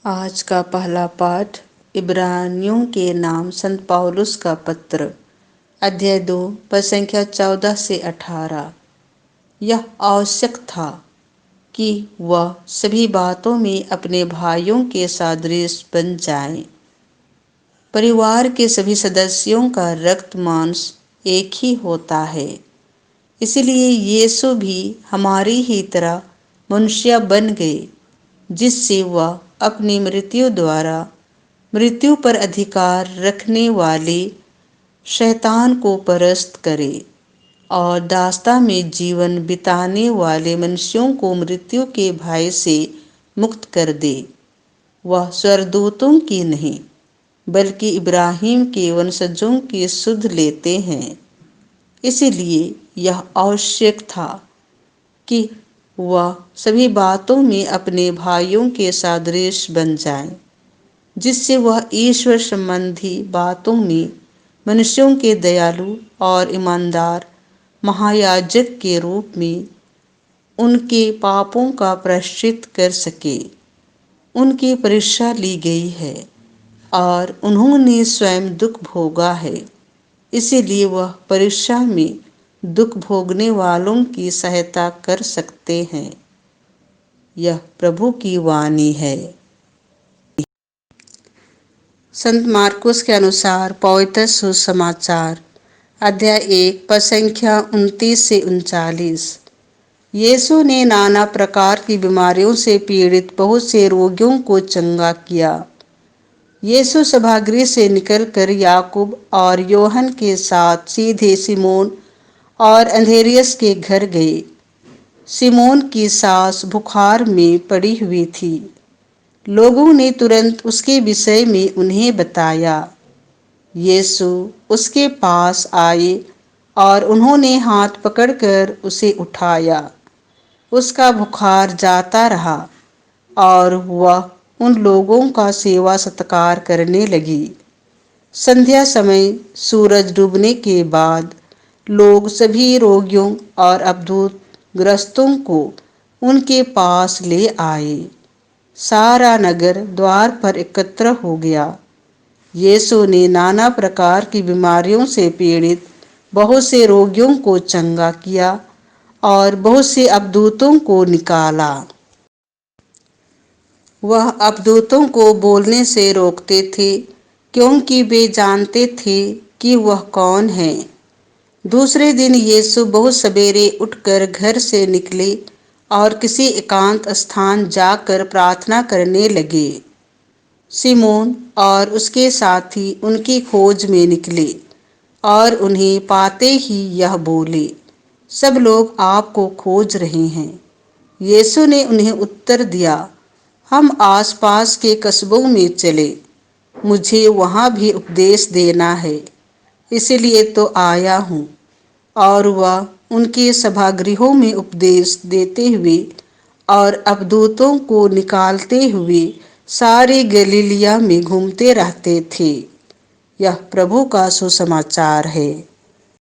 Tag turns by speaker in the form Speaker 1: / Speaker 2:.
Speaker 1: आज का पहला पाठ इब्रानियों के नाम संत पौलुस का पत्र, अध्याय 2, पद संख्या 14 से 18। यह आवश्यक था कि वह सभी बातों में अपने भाइयों के सदृश बन जाएं। परिवार के सभी सदस्यों का रक्त मांस एक ही होता है, इसलिए यीशु भी हमारी ही तरह मनुष्य बन गए, जिससे वह अपनी मृत्यु द्वारा मृत्यु पर अधिकार रखने वाले शैतान को परास्त करे और दास्ता में जीवन बिताने वाले मनुष्यों को मृत्यु के भय से मुक्त कर दे। वह स्वर्गदूतों की नहीं बल्कि इब्राहिम के वंशजों की सुध लेते हैं। इसलिए यह आवश्यक था कि वह सभी बातों में अपने भाइयों के सदृश बन जाए, जिससे वह ईश्वर संबंधी बातों में मनुष्यों के दयालु और ईमानदार महायाजक के रूप में उनके पापों का प्रायश्चित कर सके। उनकी परीक्षा ली गई है और उन्होंने स्वयं दुख भोगा है, इसीलिए वह परीक्षा में दुख भोगने वालों की सहायता कर सकते हैं। यह प्रभु की वाणी है। संत मार्कुस के अनुसार पवित्र सुसमाचार, अध्याय 1, पद संख्या 29 से 39। यीशु ने नाना प्रकार की बीमारियों से पीड़ित बहुत से रोगियों को चंगा किया। यीशु सभागृह से निकलकर याकूब और योहन के साथ सीधे सिमोन और अंद्रियास के घर गए। सिमोन की सास बुखार में पड़ी हुई थी। लोगों ने तुरंत उसके विषय में उन्हें बताया। यीशु उसके पास आए और उन्होंने हाथ पकड़कर उसे उठाया। उसका बुखार जाता रहा और वह उन लोगों का सेवा सत्कार करने लगी। संध्या समय सूरज डूबने के बाद लोग सभी रोगियों और अबदूतग्रस्तों को उनके पास ले आए। सारा नगर द्वार पर एकत्र हो गया। यीशु ने नाना प्रकार की बीमारियों से पीड़ित बहुत से रोगियों को चंगा किया और बहुत से अबदूतों को निकाला। वह अबदूतों को बोलने से रोकते थे, क्योंकि वे जानते थे कि वह कौन है। दूसरे दिन यीशु बहुत सवेरे उठकर घर से निकले और किसी एकांत स्थान जाकर प्रार्थना करने लगे। सिमोन और उसके साथी उनकी खोज में निकले और उन्हें पाते ही यह बोले, सब लोग आपको खोज रहे हैं। यीशु ने उन्हें उत्तर दिया, हम आसपास के कस्बों में चले, मुझे वहां भी उपदेश देना है, इसलिए तो आया हूँ। और वह उनके सभागृहों में उपदेश देते हुए और अबदूतों को निकालते हुए सारे गलीलिया में घूमते रहते थे। यह प्रभु का सुसमाचार है।